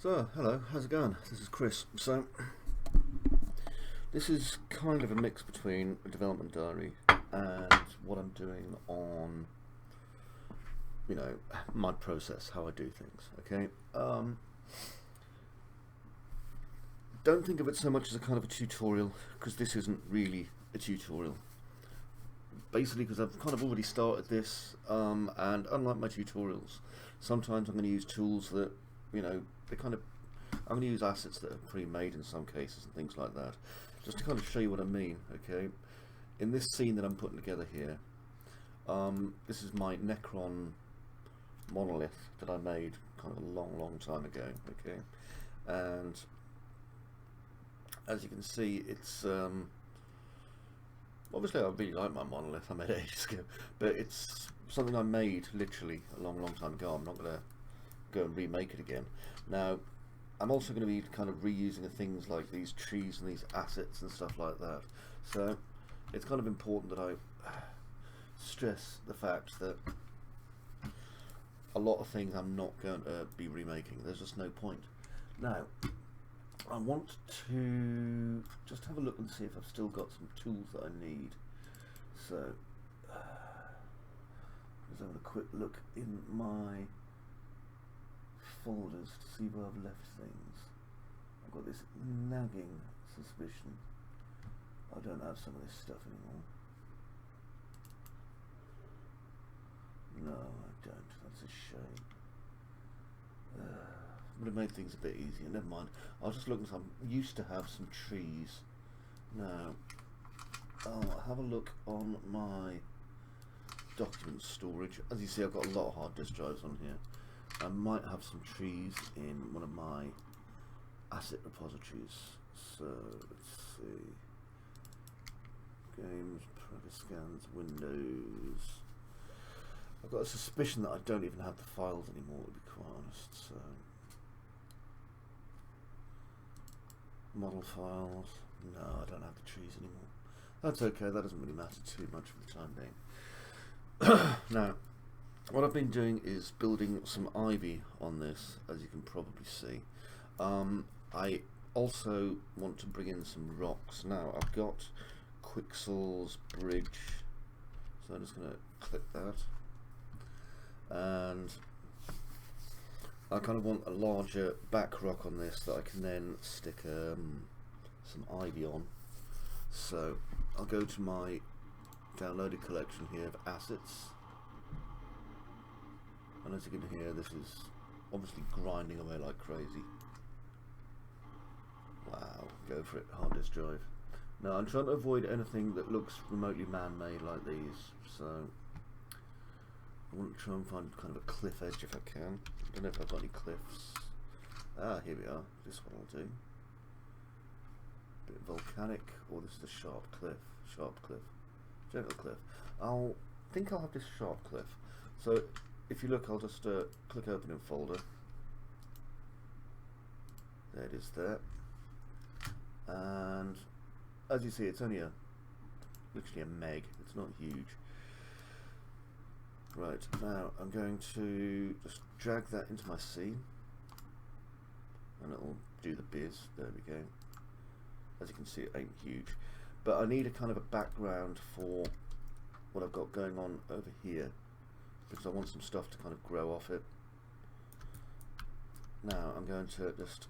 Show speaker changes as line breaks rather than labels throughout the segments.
So, hello, how's it going? This is Chris. So, this is kind of a mix between a development diary and what I'm doing on, my process, how I do things, okay? Don't think of it so much as a kind of a tutorial, because this isn't really a tutorial. Basically, because I've kind of already started this, and unlike my tutorials, sometimes I'm going to use tools that, I'm going to use assets that are pre-made in some cases and things like that, just to kind of show you what I mean, okay? In this scene that I'm putting together here, this is my Necron monolith that I made kind of a long time ago, okay? And as you can see, it's obviously I really like my monolith I made ages ago, but it's something I made literally a long time ago. I'm not going to go and remake it again. Now, I'm also going to be kind of reusing things like these trees and these assets and stuff like that. So it's kind of important that I stress the fact that a lot of things I'm not going to be remaking. There's just no point. Now, I want to just have a look and see if I've still got some tools that I need. So, just having a quick look in my folders to see where I've left things. I've got this nagging suspicion I don't have some of this stuff anymore. No, I don't. That's a shame. Would have made things a bit easier. Never mind. I'll just look at some. Used to have some trees. Now, I'll have a look on my document storage. As you see, I've got a lot of hard disk drives on here. I might have some trees in one of my asset repositories. So let's see. Games, progress scans, Windows. I've got a suspicion that I don't even have the files anymore, to be quite honest. So model files. No, I don't have the trees anymore. That's okay. That doesn't really matter too much for the time being. Now, what I've been doing is building some ivy on this, as you can probably see. I also want to bring in some rocks. Now, I've got Quixel's bridge, so I'm just going to click that. And I kind of want a larger back rock on this that I can then stick some ivy on. So I'll go to my downloaded collection here of assets. And as you can hear, this is obviously grinding away like crazy. Wow, go for it, hard disk drive. Now I'm trying to avoid anything that looks remotely man-made like these, so I want to try and find kind of a cliff edge if I can. I don't know if I've got any cliffs. Ah, here we are. This one will do. Bit volcanic, or this is a sharp cliff. Sharp cliff. Gentle cliff. I think I'll have this sharp cliff. So if you look, I'll just click open in folder. There it is there. And as you see, it's only literally a meg. It's not huge. Right, now I'm going to just drag that into my scene. And it'll do the biz. There we go. As you can see, it ain't huge. But I need a kind of a background for what I've got going on over here, because I want some stuff to kind of grow off it. Now I'm going to just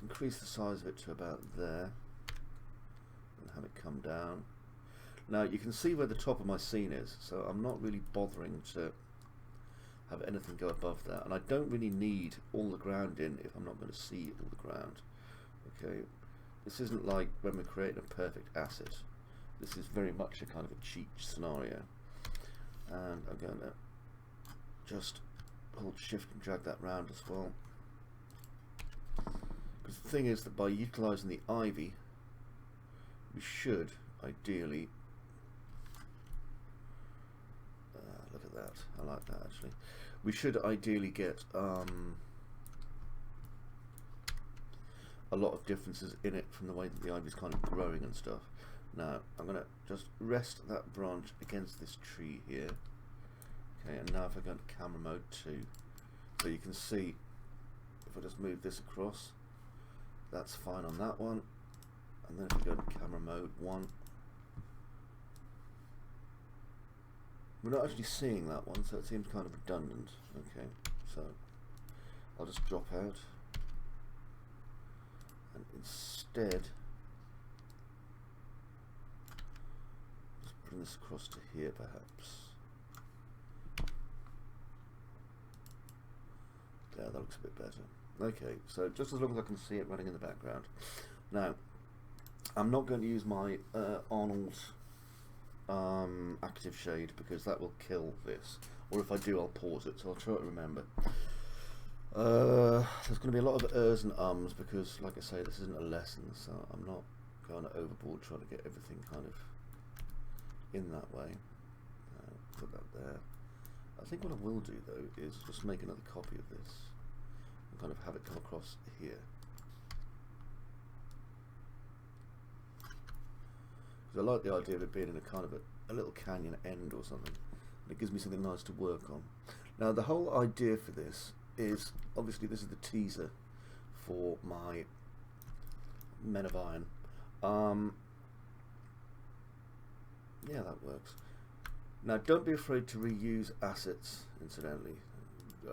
increase the size of it to about there and have it come down. Now you can see where the top of my scene is, so I'm not really bothering to have anything go above that, and I don't really need all the ground in if I'm not going to see all the ground. Okay, this isn't like when we're creating a perfect asset. This is very much a kind of a cheat scenario. And I'm going to just hold shift and drag that round as well. Because the thing is that by utilising the ivy, we should ideally, look at that, I like that actually, we should ideally get a lot of differences in it from the way that the ivy is kind of growing and stuff. Now I'm going to just rest that branch against this tree here. Okay, and now if I go into camera mode 2, so you can see if I just move this across, that's fine on that one. And then if we go to camera mode 1, we're not actually seeing that one, so it seems kind of redundant. Okay, so I'll just drop out, and instead just bring this across to here perhaps. Yeah, that looks a bit better. Okay, so just as long as I can see it running in the background. Now, I'm not going to use my Arnold active shade because that will kill this. Or if I do, I'll pause it, so I'll try to remember. There's going to be a lot of ers and ums because, like I say, this isn't a lesson, so I'm not going overboard trying to get everything kind of in that way. Put that there. I think what I will do though is just make another copy of this and kind of have it come across here. Because I like the idea of it being in a kind of a little canyon end or something. And it gives me something nice to work on. Now the whole idea for this is, obviously this is the teaser for my Men of Iron. Yeah, that works. Now don't be afraid to reuse assets, incidentally.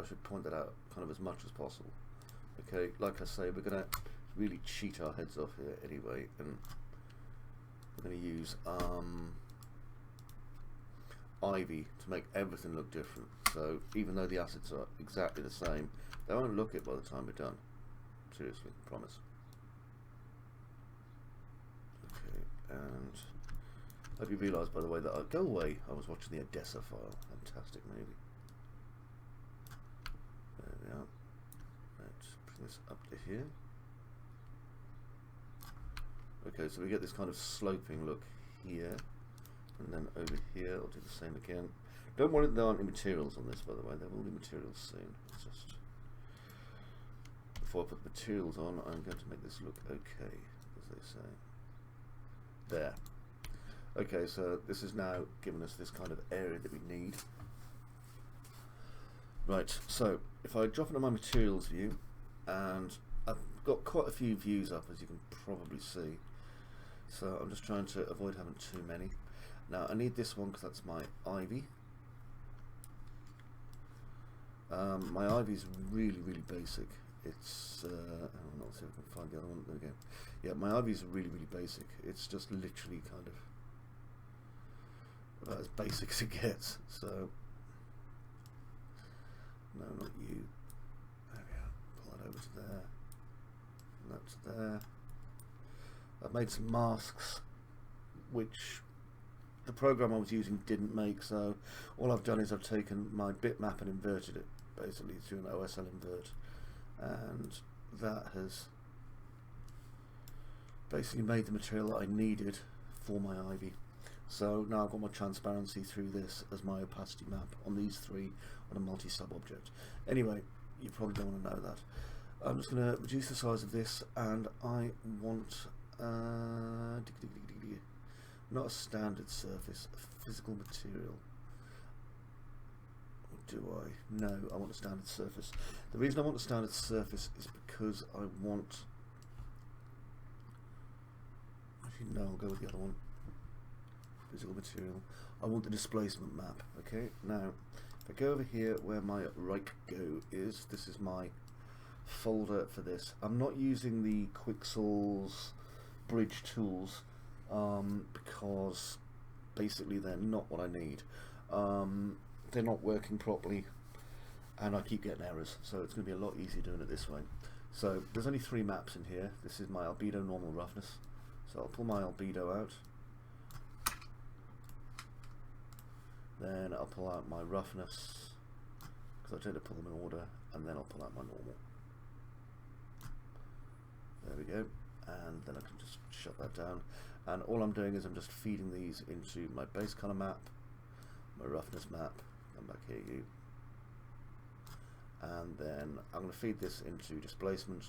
I should point that out kind of as much as possible. Okay, like I say, we're going to really cheat our heads off here anyway, and we're going to use Ivy to make everything look different. So even though the assets are exactly the same, they won't look it by the time we're done. Seriously, promise. Okay, and I hope you realise, by the way, that go away. I was watching the Odessa File. Fantastic movie. There we are. Let's bring this up to here. Okay, so we get this kind of sloping look here, and then over here I'll do the same again. Don't worry, there aren't any materials on this, by the way. There will be materials soon. It's just before I put the materials on, I'm going to make this look okay, as they say. There. Okay, so this is now giving us this kind of area that we need. Right, so if I drop into my materials view, and I've got quite a few views up, as you can probably see. So I'm just trying to avoid having too many. Now I need this one because that's my Ivy. My Ivy is really, really basic. It's, hang on, let's see if I can find the other one. There we go. Yeah, my Ivy is really, really basic. It's just literally kind of about as basic as it gets. So, no, not you. There we are. Pull that over to there. And that's there. I've made some masks, which the program I was using didn't make, so all I've done is I've taken my bitmap and inverted it, basically through an OSL invert, and that has basically made the material that I needed for my Ivy. So now I've got my transparency through this as my opacity map on these three on a multi-sub object. Anyway, you probably don't want to know that. I'm just going to reduce the size of this, and I want not a standard surface, a physical material. Or do I? No, I want a standard surface. The reason I want a standard surface is because I want... Actually, no, I'll go with the other one. Physical material. I want the displacement map. Okay, now, if I go over here where my right go is, this is my folder for this. I'm not using the Quixels bridge tools because basically they're not what I need. They're not working properly and I keep getting errors, so it's going to be a lot easier doing it this way. So there's only 3 maps in here. This is my albedo normal roughness, so I'll pull my albedo out, then I'll pull out my roughness because I tend to pull them in order, and then I'll pull out my normal. There we go, and then I can just shut that down, and all I'm doing is I'm just feeding these into my base color map, my roughness map. Come back here, you, and then I'm going to feed this into displacement.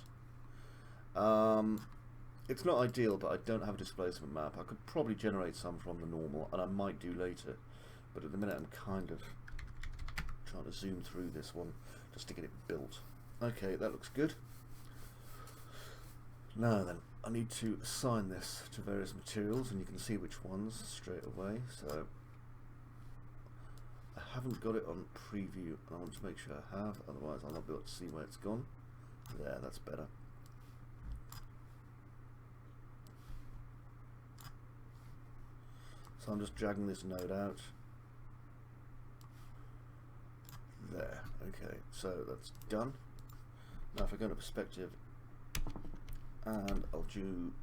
It's not ideal, but I don't have a displacement map. I could probably generate some from the normal, and I might do later, but at the minute I'm kind of trying to zoom through this one just to get it built. Okay, that looks good. Now then, I need to assign this to various materials, and you can see which ones straight away. So I haven't got it on preview, and I want to make sure I have, otherwise I'll not be able to see where it's gone. There, that's better. So I'm just dragging this node out. There, okay, so that's done. Now if I go into perspective, and I'll do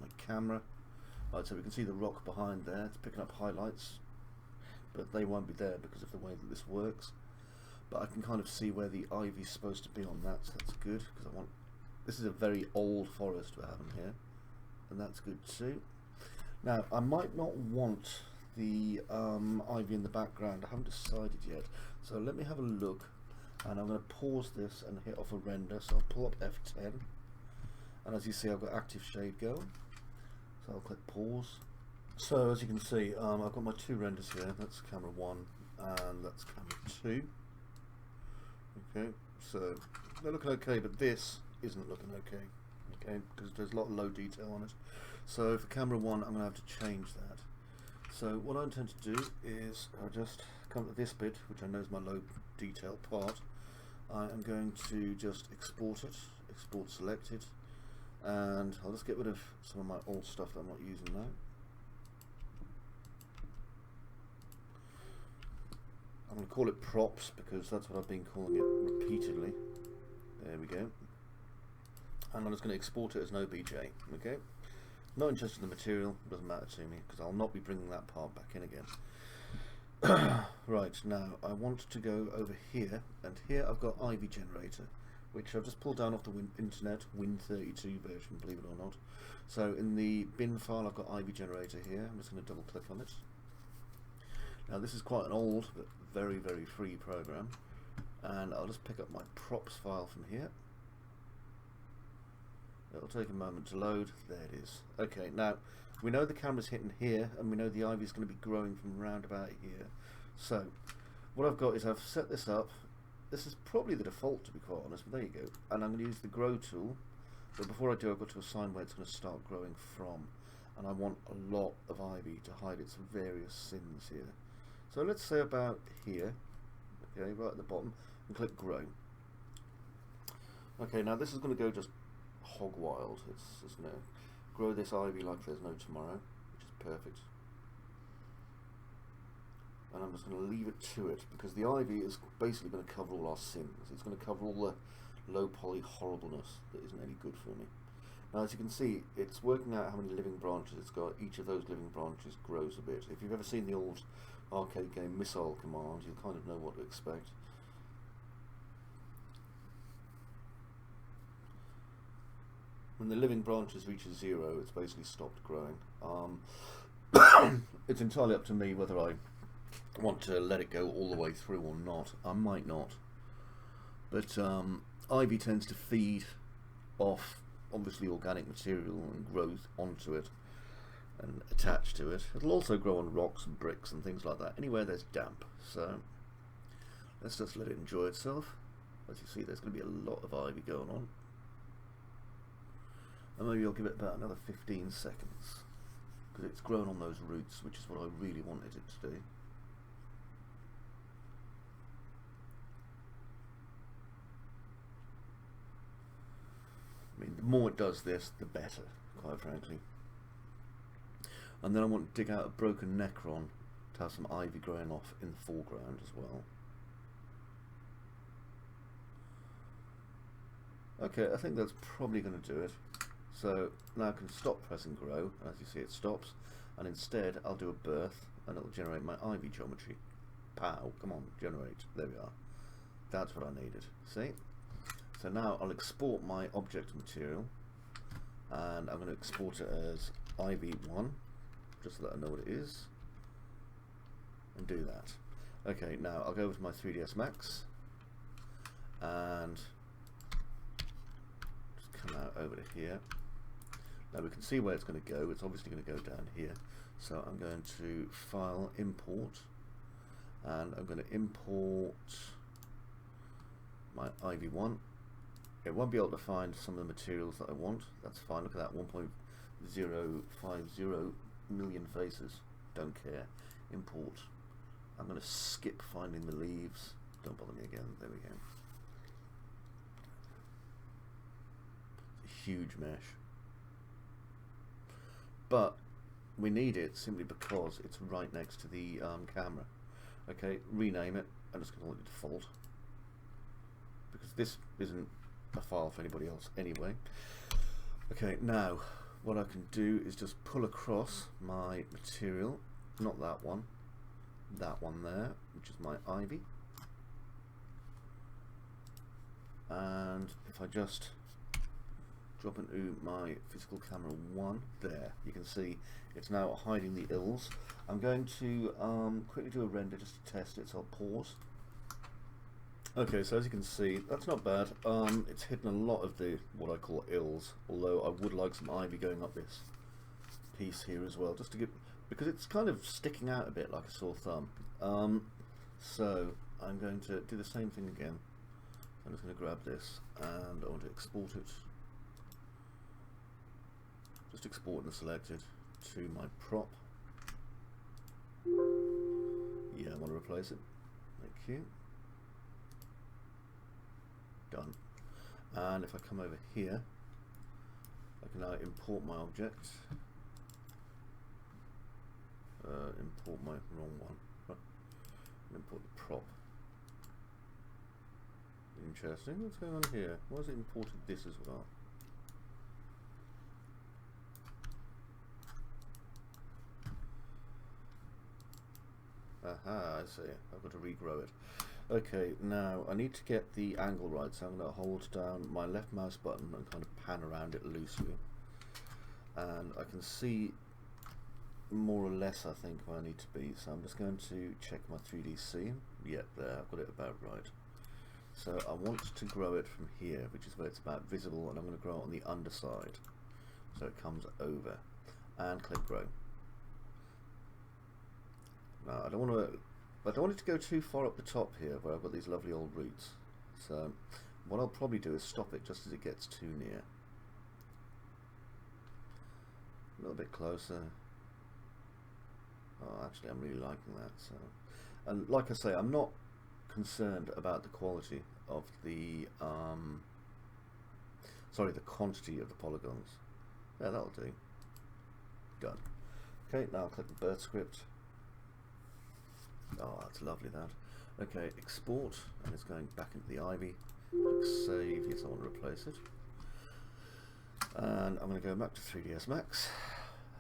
my camera. Right, so we can see the rock behind there. It's picking up highlights, but they won't be there because of the way that this works. But I can kind of see where the ivy's supposed to be on that, so that's good, because I want... This is a very old forest we're having here, and that's good too. Now, I might not want the ivy in the background. I haven't decided yet, so let me have a look, and I'm going to pause this and hit off a render. So I'll pull up F10, and as you see I've got active shade going, so I'll click pause. So as you can see, I've got my two renders here. That's camera 1 and that's camera 2. Okay, so they're looking okay, but this isn't looking okay, okay, because there's a lot of low detail on it. So for camera 1 I'm going to have to change that. So what I intend to do is I'll just come to this bit, which I know is my low detail part. I am going to just export it, export selected, and I'll just get rid of some of my old stuff that I'm not using now. I'm going to call it props because that's what I've been calling it repeatedly. There we go. And I'm just going to export it as an OBJ. Okay. Not interested in the material, doesn't matter to me because I'll not be bringing that part back in again. Right, now I want to go over here, and here I've got Ivy Generator, which I've just pulled down off the internet, Win32 version, believe it or not. So in the bin file I've got Ivy Generator here. I'm just going to double click on it. Now this is quite an old but very, very free program, and I'll just pick up my props file from here. It'll take a moment to load. There it is. Okay, now we know the camera's hitting here, and we know the ivy is going to be growing from around about here. So what I've got is I've set this up. This is probably the default, to be quite honest, but there you go. And I'm going to use the grow tool, but before I do I've got to assign where it's going to start growing from, and I want a lot of ivy to hide its various sins here. So let's say about here, okay, right at the bottom, and click grow. Okay, now this is going to go just hog wild. It's just going to grow this ivy like there's no tomorrow, which is perfect. And I'm just going to leave it to it because the ivy is basically going to cover all our sins. It's going to cover all the low poly horribleness that isn't any good for me. Now as you can see, it's working out how many living branches it's got. Each of those living branches grows a bit. If you've ever seen the old arcade game Missile Command, you'll kind of know what to expect. When the living branches reaches 0, it's basically stopped growing. It's entirely up to me whether I want to let it go all the way through or not. I might not. But ivy tends to feed off obviously organic material and grows onto it and attach to it. It'll also grow on rocks and bricks and things like that, anywhere there's damp. So let's just let it enjoy itself. As you see, there's going to be a lot of ivy going on. And maybe I'll give it about another 15 seconds because it's grown on those roots, which is what I really wanted it to do. I mean, the more it does this, the better, quite frankly. And then I want to dig out a broken necron to have some ivy growing off in the foreground as well. Okay, I think that's probably going to do it. So now I can stop pressing grow, and as you see it stops, and instead I'll do a birth and it'll generate my ivy geometry. Pow, come on, generate. There we are. That's what I needed. See? So now I'll export my object material, and I'm going to export it as ivy1, just so that I know what it is, and do that. Okay, now I'll go over to my 3ds Max, and just come out over to here. Now we can see where it's going to go. It's obviously going to go down here. So I'm going to File, Import, and I'm going to import my ivy1. it won't be able to find some of the materials that I want. That's fine. Look at that, 1.050 million faces. Don't care. Import. I'm going to skip finding the leaves. Don't bother me again. There we go. It's a huge mesh. But we need it simply because it's right next to the camera. Okay, rename it. I'm just going to let it default, because this isn't a file for anybody else anyway. Okay, now what I can do is just pull across my material, not that one there, which is my ivy, and if I just drop into my physical camera 1 there, you can see it's now hiding the ills. I'm going to quickly do a render just to test it, so I'll pause. Okay, so as you can see, that's not bad. It's hidden a lot of the what I call ills, although I would like some ivy going up this piece here as well, just to get, because it's kind of sticking out a bit like a sore thumb. So I'm going to do the same thing again. I'm just going to grab this and I want to export it. Just export and select it to my prop. Yeah, I want to replace it. Thank you. Done. And if I come over here, I can now import my object. Import my wrong one. Import the prop. Interesting. What's going on here? Why has it imported this as well? Aha, I see. I've got to regrow it. Okay, now I need to get the angle right, so I'm going to hold down my left mouse button and kind of pan around it loosely. And I can see more or less, I think, where I need to be. So I'm just going to check my 3D scene. Yep, there, I've got it about right. So I want to grow it from here, which is where it's about visible, and I'm going to grow it on the underside. So it comes over. And click grow. Now, I don't want it to go too far up the top here where I've got these lovely old roots. So what I'll probably do is stop it just as it gets too near. A little bit closer. Oh, actually I'm really liking that. So, and like I say, I'm not concerned about the quality of the the quantity of the polygons. Yeah, that'll do. Done. Okay, now I'll click the birth script. Oh, that's lovely, that. Okay, export, and it's going back into the ivy. Click save. Yes, I want to replace it. And I'm going to go back to 3ds Max.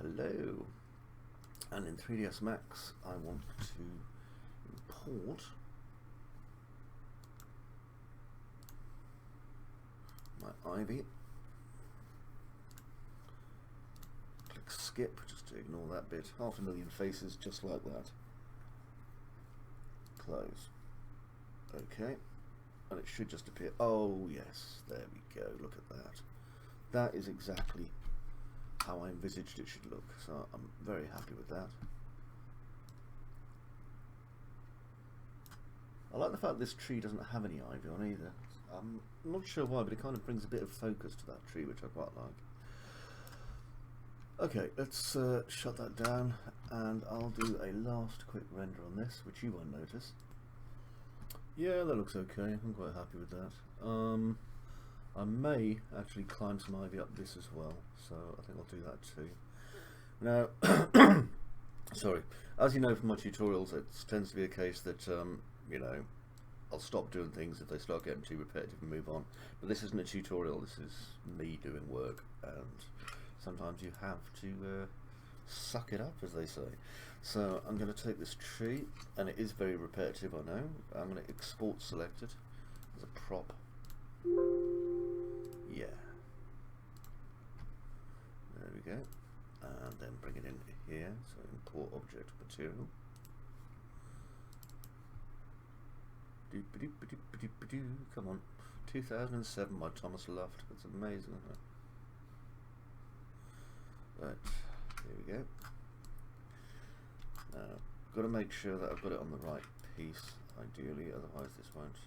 Hello. And in 3ds Max, I want to import my ivy. Click skip, just to ignore that bit. 500,000 faces, just like that. Close. Okay, and it should just appear. Oh yes, there we go. Look at that. That is exactly how I envisaged it should look, so I'm very happy with that. I like the fact this tree doesn't have any ivy on either. I'm not sure why, but it kind of brings a bit of focus to that tree, which I quite like. Okay, let's shut that down, and I'll do a last quick render on this, which you won't notice. Yeah, that looks okay. I'm quite happy with that. I may actually climb some ivy up this as well, so I think I'll do that too. Now, sorry, as you know from my tutorials, it tends to be a case that, you know, I'll stop doing things if they start getting too repetitive and move on. But this isn't a tutorial, this is me doing work, and sometimes you have to suck it up, as they say. So I'm going to take this tree, and it is very repetitive, I know. I'm going to export selected as a prop. Yeah. There we go. And then bring it in here. So import object material. Come on. 2007 by Thomas Luft. That's amazing, isn't it? Right, here we go. Now, got to make sure that I've got it on the right piece, ideally, otherwise this won't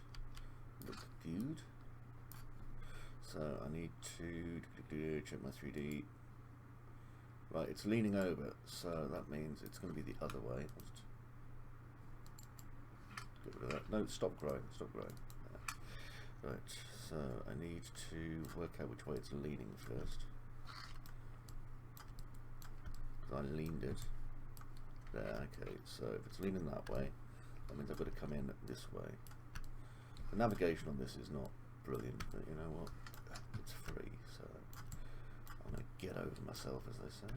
look good. So I need to check my 3D. Right, it's leaning over, so that means it's going to be the other way. Just get rid of that. No, stop growing, stop growing. Yeah. Right, so I need to work out which way it's leaning first. Because I leaned it. There, okay, so if it's leaning that way, that means I've got to come in this way. The navigation on this is not brilliant, but you know what? It's free, so I'm going to get over myself, as they say.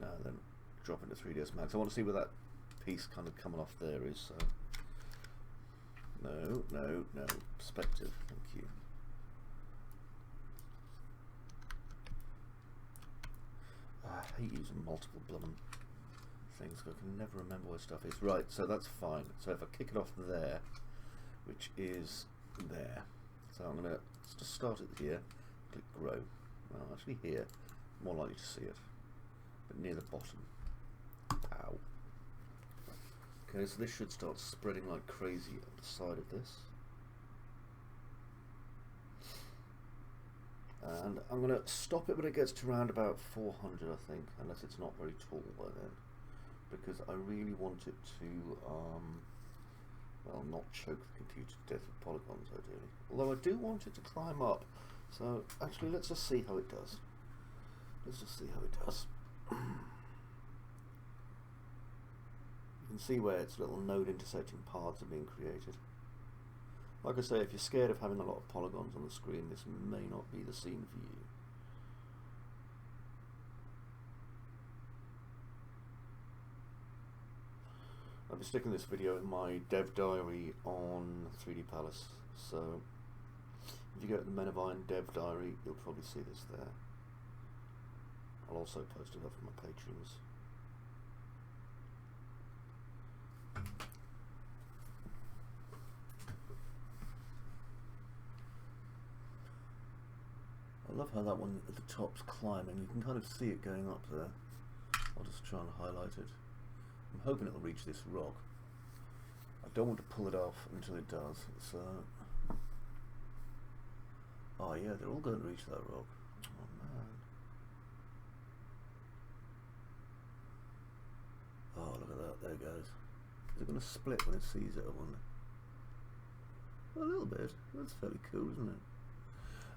Now then, drop into 3ds Max. I want to see where that piece kind of coming off there is. So no, no, no. Perspective. Thank you. I hate using multiple bloomin' things. I can never remember where stuff is. Right, so that's fine. So if I kick it off there, which is there, so I'm gonna just start it here. Click grow. Well, actually here, more likely to see it, but near the bottom. Ow. Okay, so this should start spreading like crazy at the side of this. And I'm going to stop it when it gets to around about 400, I think, unless it's not very tall by then, because I really want it to, well, not choke the computer to death with polygons, ideally. Although I do want it to climb up, so actually let's just see how it does. Let's just see how it does. You can see where its little node intersecting paths are being created. Like I say, if you're scared of having a lot of polygons on the screen, this may not be the scene for you. I'll be sticking this video in my dev diary on 3D Palace, so if you go to the Menavine dev diary, you'll probably see this there. I'll also post it up for my patrons. I love how that one at the top's climbing. You can kind of see it going up there. I'll just try and highlight it. I'm hoping it'll reach this rock. I don't want to pull it off until it does. So, oh yeah, they're all going to reach that rock. Oh man. Oh, look at that. There it goes. Is it going to split when it sees it, I wonder? A little bit. That's fairly cool, isn't it?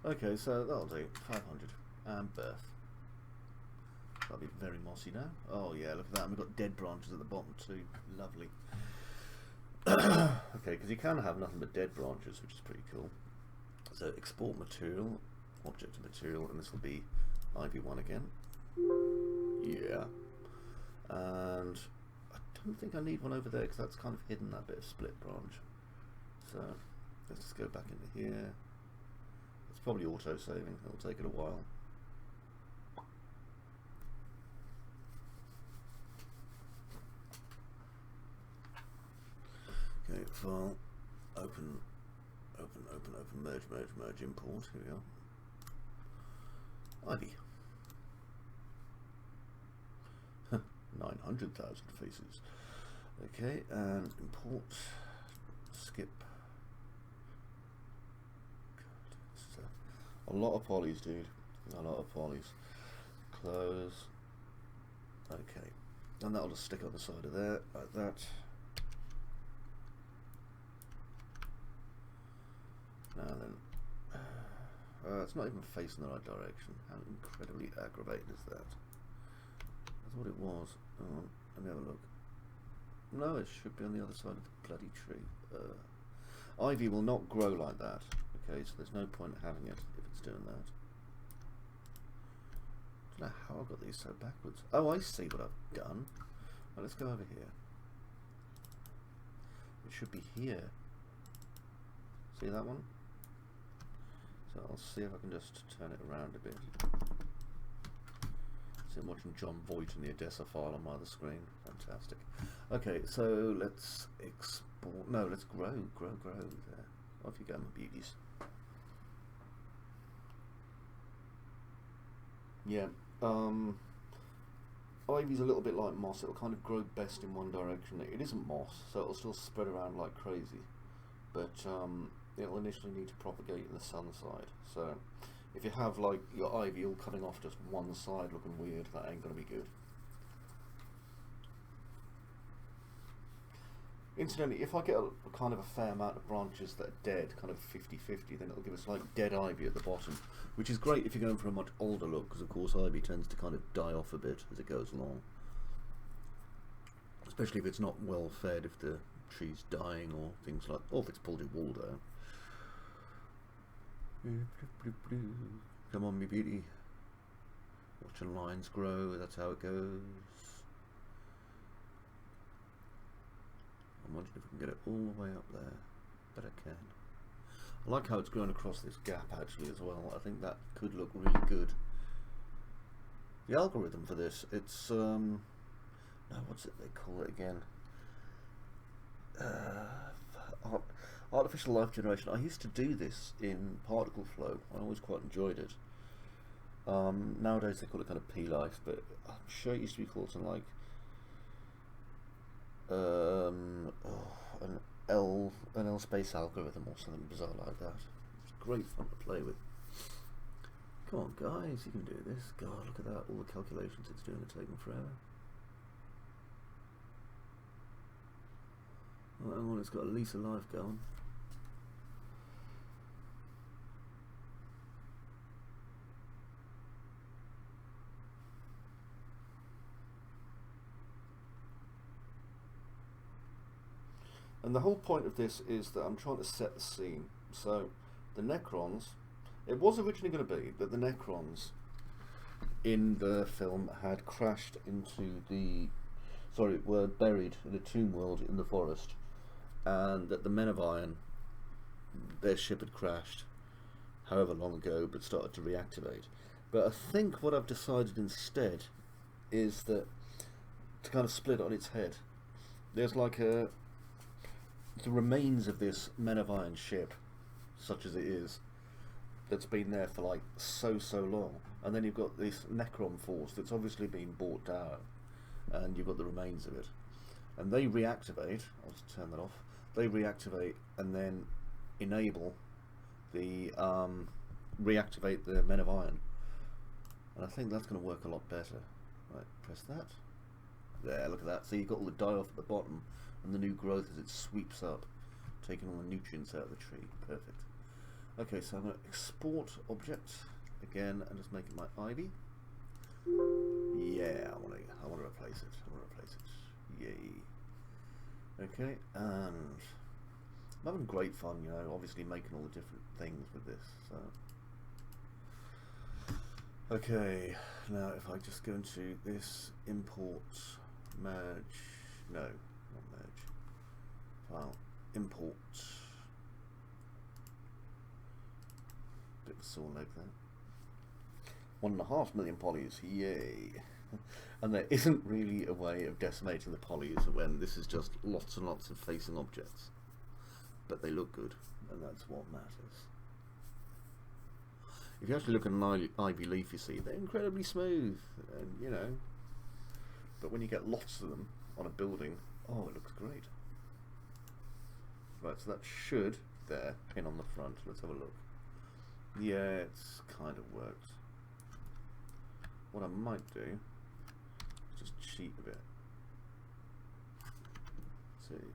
Okay, so that'll do. 500. And birth. That'll be very mossy now. Oh yeah, look at that. And we've got dead branches at the bottom too. Lovely. Okay, because you can have nothing but dead branches, which is pretty cool. So export material, object to material, and this will be IV1 again. Yeah. And I don't think I need one over there because that's kind of hidden that bit of split branch. So let's just go back into here. It's probably auto-saving, it'll take it a while. Okay, file, open, merge, import, here we are. Ivy. 900,000 faces. Okay, and import, skip. A lot of polys, dude. A lot of polys. Close. Okay. And that'll just stick on the side of there, like that. Now then. It's not even facing the right direction. How incredibly aggravating is that? I thought it was. Oh, let me have a look. No, it should be on the other side of the bloody tree. Ivy will not grow like that. Okay, so there's no point having it if it's doing that. I don't know how I got these so backwards. Oh, I see what I've done. Well, let's go over here. It should be here. See that one? So I'll see if I can just turn it around a bit. See, I'm watching John Voight in the Odessa file on my other screen. Fantastic. Okay, so let's export. No, let's grow there. Off you go, my beauties. Yeah, Ivy's a little bit like moss. It'll kind of grow best in one direction. It isn't moss, so it'll still spread around like crazy, but it'll initially need to propagate in the sun side. So if you have like your ivy all coming off just one side looking weird, that ain't going to be good. Incidentally, if I get a kind of a fair amount of branches that are dead, kind of 50-50, then it'll give us like dead ivy at the bottom, which is great if you're going for a much older look, because of course ivy tends to kind of die off a bit as it goes along. Especially if it's not well fed, if the tree's dying or things like, or if it's pulled your wall down. Come on, me beauty. Watching lines grow, that's how it goes. I'm wondering if we can get it all the way up there. Bet I can. I like how it's grown across this gap actually as well. I think that could look really good. The algorithm for this, it's no, what's it they call it again? Artificial life generation. I used to do this in particle flow. I always quite enjoyed it. Nowadays they call it kind of P-life, but I'm sure it used to be called something like an L space algorithm or something bizarre like that. It's great fun to play with. Come on guys, you can do this. God, look at that, all the calculations it's doing are taking forever. Oh, hang on, it's got a lease of life going. And the whole point of this is that I'm trying to set the scene. So the Necrons, it was originally going to be that the Necrons in the film had crashed into the, sorry, were buried in a tomb world in the forest, and that the Men of Iron, their ship had crashed however long ago but started to reactivate. But I think what I've decided instead is that to kind of split it on its head. There's like the remains of this Men of Iron ship, such as it is, that's been there for like so long, and then you've got this Necron force that's obviously been brought down, and you've got the remains of it, and they reactivate. I'll just turn that off. They reactivate and then enable the reactivate the Men of Iron, and I think that's going to work a lot better. Right, press that. There, look at that. So you've got all the die off at the bottom, and the new growth as it sweeps up, taking all the nutrients out of the tree. Perfect. Okay, so I'm going to export object again and just make it my ivy. Yeah, I want to replace it. I want to replace it. Yay. Okay, and I'm having great fun, you know, obviously making all the different things with this. So, okay, now if I just go into this import merge, no, not merge, file import, bit of a sore leg there. 1.5 million polys, yay! And there isn't really a way of decimating the polys when this is just lots and lots of facing objects, but they look good, and that's what matters. If you actually look at an ivy leaf, you see they're incredibly smooth, and you know. But when you get lots of them on a building, oh, it looks great. Right, so that should there pin on the front. Let's have a look. Yeah, it's kind of worked. What I might do is just cheat a bit. Let's see.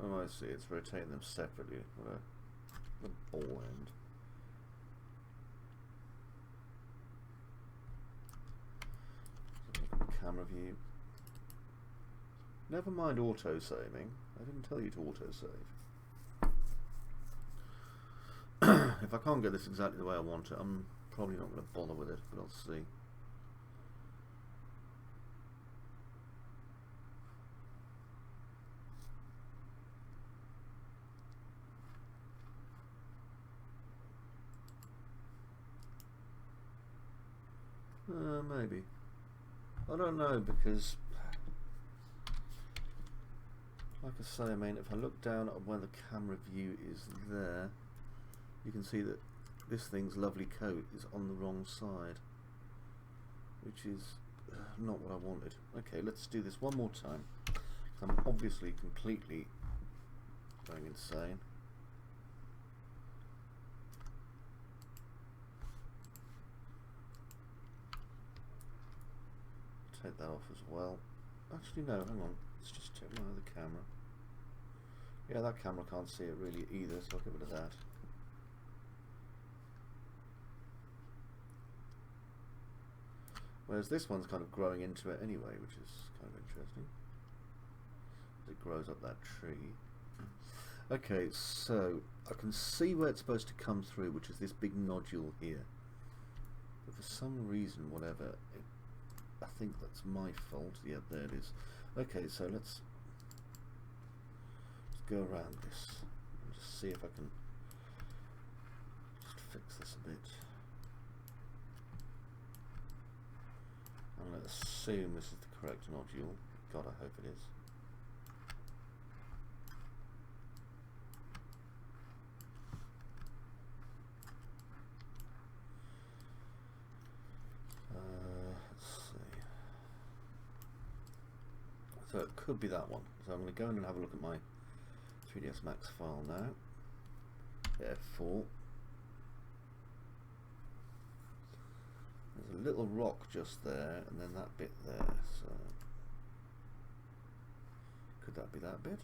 Oh, I see. It's rotating them separately. What a ball end. Camera view. Never mind auto saving. I didn't tell you to auto save. If I can't get this exactly the way I want it, I'm probably not going to bother with it, but I'll see. Maybe. I don't know, because like I say, I mean, if I look down at where the camera view is there, you can see that this thing's lovely coat is on the wrong side, which is not what I wanted. Okay, let's do this one more time. I'm obviously completely going insane. Take that off as well. Actually no, hang on, let's just check my other camera. Yeah, that camera can't see it really either, so I'll get rid of that. Whereas this one's kind of growing into it anyway, which is kind of interesting. It grows up that tree. Okay, so I can see where it's supposed to come through, which is this big nodule here. But for some reason, whatever, I think that's my fault. Yep, there it is. Okay, so let's go around this and just see if I can just fix this a bit. I'm going to assume this is the correct nodule. God, I hope it is. Let's see. So it could be that one. So I'm going to go in and have a look at my 3ds Max file now. F4. There's a little rock just there, and then that bit there. So could that be that bit?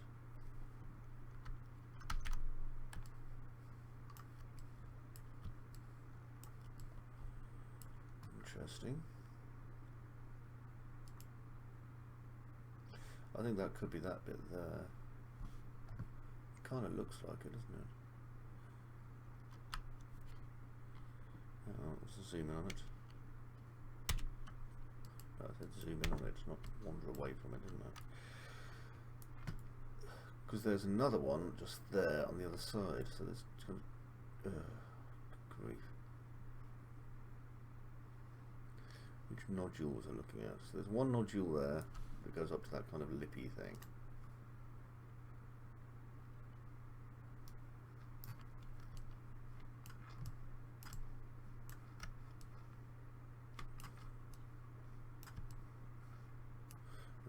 Interesting. I think that could be that bit there. It kind of looks like it, doesn't it? Let's zoom in on it. I said zoom in on it, not wander away from it, didn't I? Because there's another one just there on the other side, so there's kind of grief. Which nodule was I looking at? So there's one nodule there that goes up to that kind of lippy thing.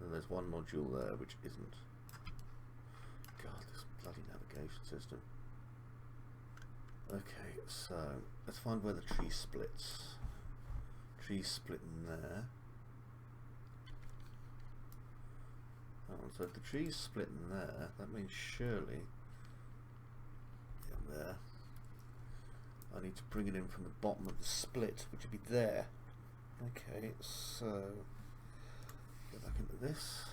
And there's one nodule there which isn't. God, this bloody navigation system. Okay, so let's find where the tree splits. Tree split in there. Oh, so if the tree's split in there, that means surely in there I need to bring it in from the bottom of the split, which would be there. Okay, so go back into this,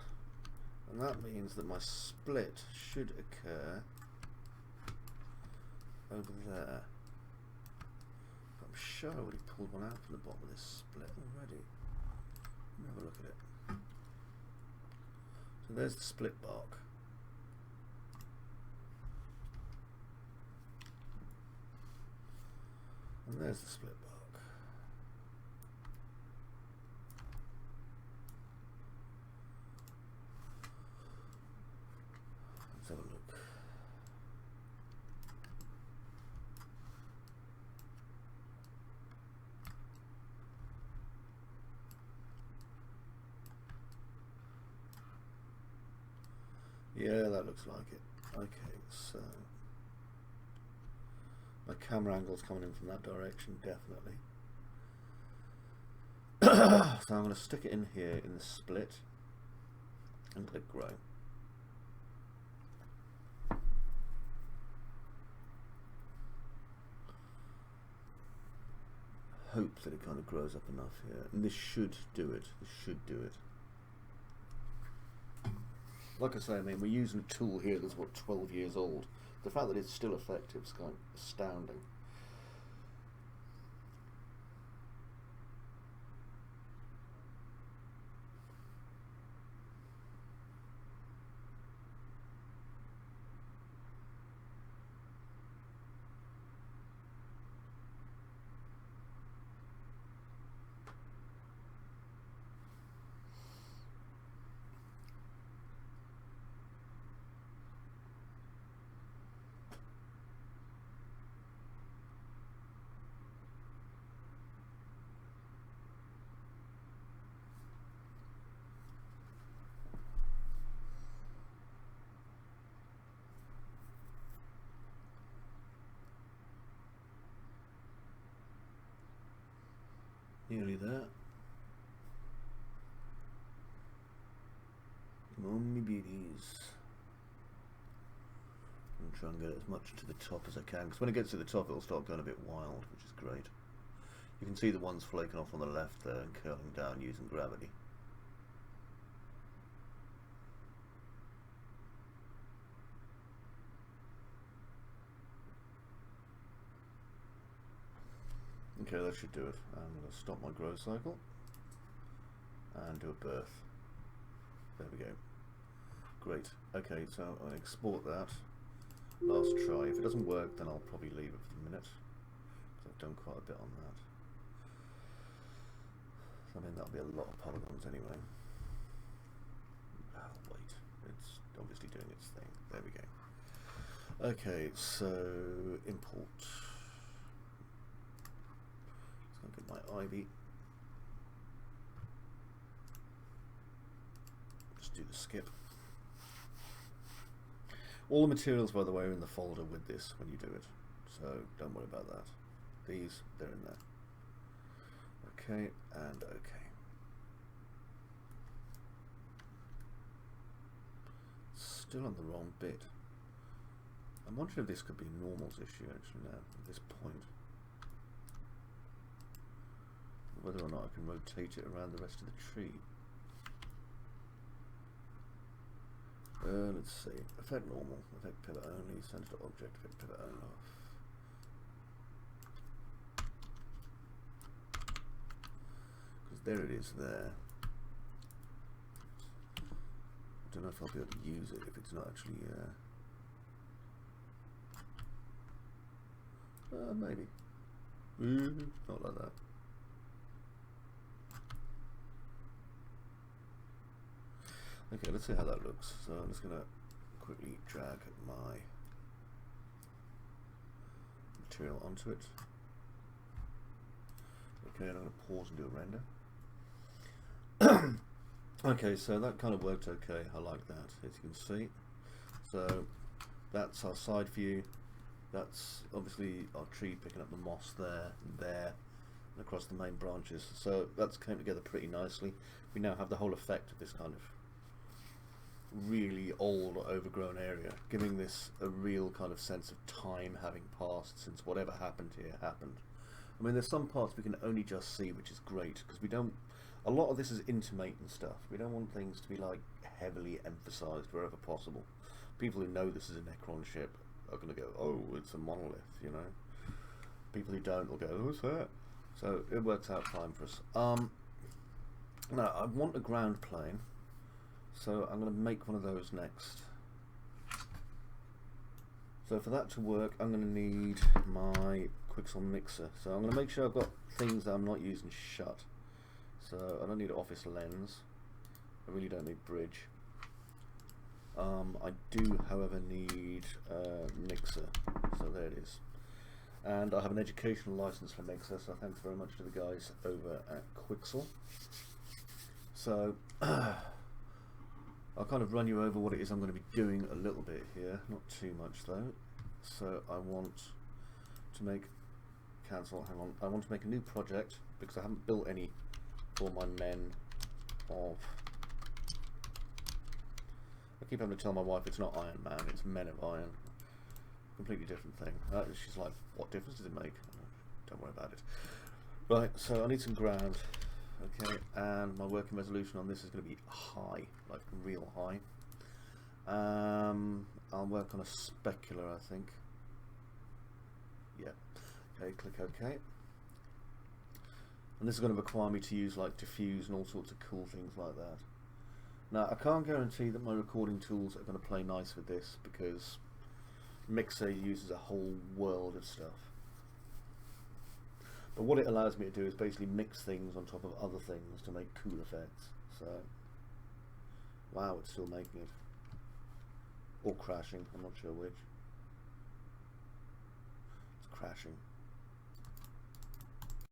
and that means that my split should occur over there. I'm sure I already pulled one out from the bottom of this split already. Let me have a look at it. So there's the split bark. And there's the split bark. Let's have a look. Yeah, that looks like it. Okay, so my camera angle's coming in from that direction, definitely. So I'm going to stick it in here in the split and click grow. Hope that it kind of grows up enough here, and this should do it. This should do it. Like I say, I mean, we're using a tool here that's, what, 12 years old. The fact that it's still effective is kind of astounding. Nearly there. Come on, me beauties. I'm trying to get as much to the top as I can, because when it gets to the top it'll start going a bit wild, which is great. You can see the ones flaking off on the left there and curling down using gravity. Okay, that should do it. I'm going to stop my grow cycle and do a birth. There we go. Great. Okay, so I'll export that. Last try. If it doesn't work, then I'll probably leave it for the minute, because I've done quite a bit on that. I mean, that'll be a lot of polygons anyway. Oh, wait. It's obviously doing its thing. There we go. Okay, so import. Let's go get my ivy. Just do the skip. All the materials, by the way, are in the folder with this when you do it, so don't worry about that. These, they're in there. Okay, and okay. Still on the wrong bit. I'm wondering if this could be Normal's issue actually now, at this point. Whether or not I can rotate it around the rest of the tree. Let's see. Effect normal. Effect pivot only. Center to object. Effect pivot on off. Because there it is there. I don't know if I'll be able to use it if it's not actually. Maybe. Not like that. Okay, let's see how that looks. So I'm just going to quickly drag my material onto it. Okay, and I'm going to pause and do a render. Okay, so that kind of worked okay. I like that, as you can see. So that's our side view. That's obviously our tree picking up the moss there, and there, and across the main branches. So that's came together pretty nicely. We now have the whole effect of this kind of really old overgrown area, giving this a real kind of sense of time having passed since whatever happened here happened. I mean, there's some parts we can only just see, which is great, because we don't, a lot of this is intimating stuff. We don't want things to be like heavily emphasized wherever possible. People who know this is a Necron ship are going to go, oh, it's a monolith, you know. People who don't will go, oh, what's that? So it works out fine for us. Now I want a ground plane. So I'm going to make one of those next. So for that to work, I'm going to need my Quixel mixer. So I'm going to make sure I've got things that I'm not using shut. So I don't need office lens. I really don't need bridge. I do, however, need mixer. So there it is. And I have an educational license for mixer. So thanks very much to the guys over at Quixel. So I'll kind of run you over what it is I'm going to be doing a little bit here, not too much though. So I want to make, cancel, hang on, I want to make a new project because I haven't built any for my men of, I keep having to tell my wife it's not Iron Man, it's Men of Iron. Completely different thing. She's like, what difference does it make? Don't worry about it. Right, so I need some ground. Okay, and my working resolution on this is going to be high, like real high. I'll work on a specular, I think. Yeah. Okay, click OK. And this is going to require me to use like diffuse and all sorts of cool things like that. Now, I can't guarantee that my recording tools are going to play nice with this because Mixer uses a whole world of stuff. But what it allows me to do is basically mix things on top of other things to make cool effects. So, wow, it's still making it. Or crashing, I'm not sure which. It's crashing.